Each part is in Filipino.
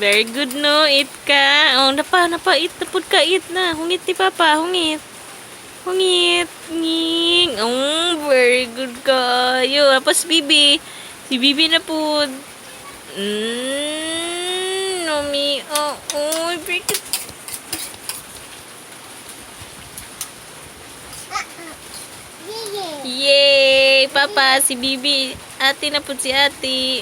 Very good, no? Eat ka. Oh, napa, eat na pud ka, eat na. Hungit ti Papa, hungit. Hungit. Nging. Oh, very good kayo. Tapos Bibi. Si Bibi na pud. Nomi. Oh, very good. Yay! Papa, si Bibi. Ate na pud si ate.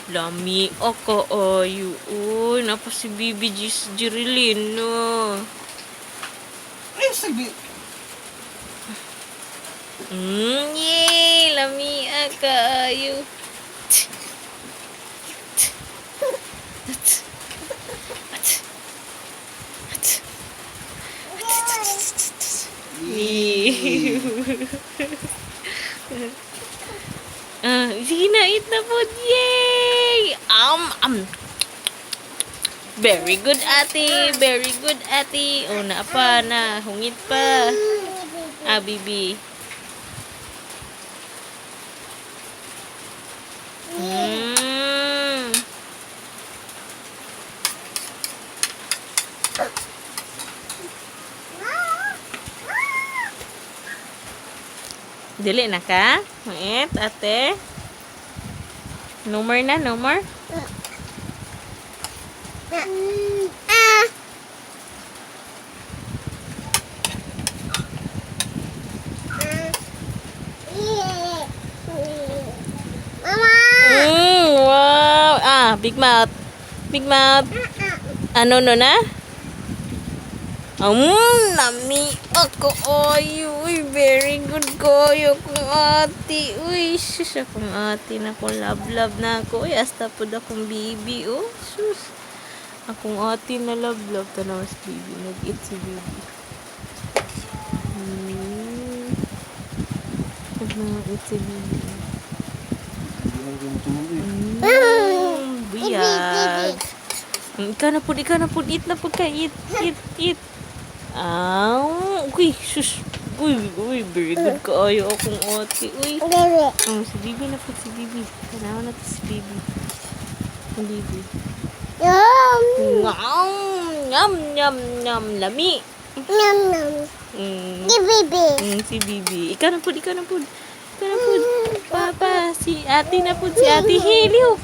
Lami ako ayo. Uy, napa si Bibi Jirilin, no. Ay, sabi. Yay! Lami ako ayo. Sige na, eat na po. Yay! Very good, ate. Very good, ate. Oh, naapa na. Hungit pa. Bibi. Dili na ka? Wait, ate. No more na, no more? Wow! Big mouth. Big mouth. Ano no na? Nami ako. Uy, very good kayo kung ate. Uy, sus, akong ate na ko. Love na ako. Uy, hasta po na akong baby. Oh, sus. Akong ate na love. Tanaw si baby. Nag-eat si baby. Nag-eat si baby. Buyag. Ikaw na po. Eat na po ka. Eat. Uy, sus. Uy, very good ka. Ayaw akong ate. Uy. Si Bibi na po, si Bibi. Tanaw na to si Bibi. Si Bibi. Yum. Lami. Si Bibi. Ikaw na po. Papa, si ate na po. Si ate Heliok.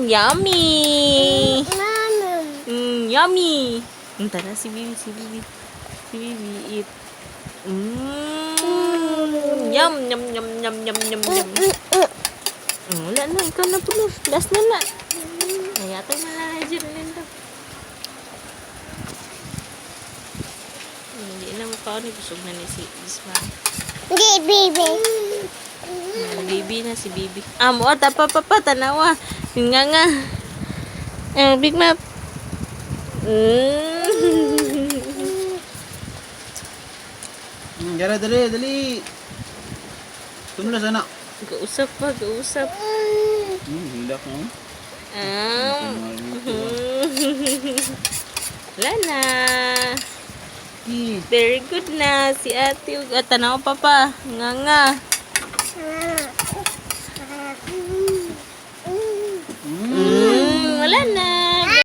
Yummy. Yummy. Tara, si Bibi. Si Bibi, eat. Yum. Wala na, ikaw na po. Last na. Nayatag na na dyan. Hindi na mukha ni busog na ni si Isma. Baby. Bibi na si Bibi. Muata pa, tanawa. Nga. Big Map. Gara, dali. Tumula sana. Gausap. Hilak mo. Wala na. Very good na si ate. Tanaw pa. Nga.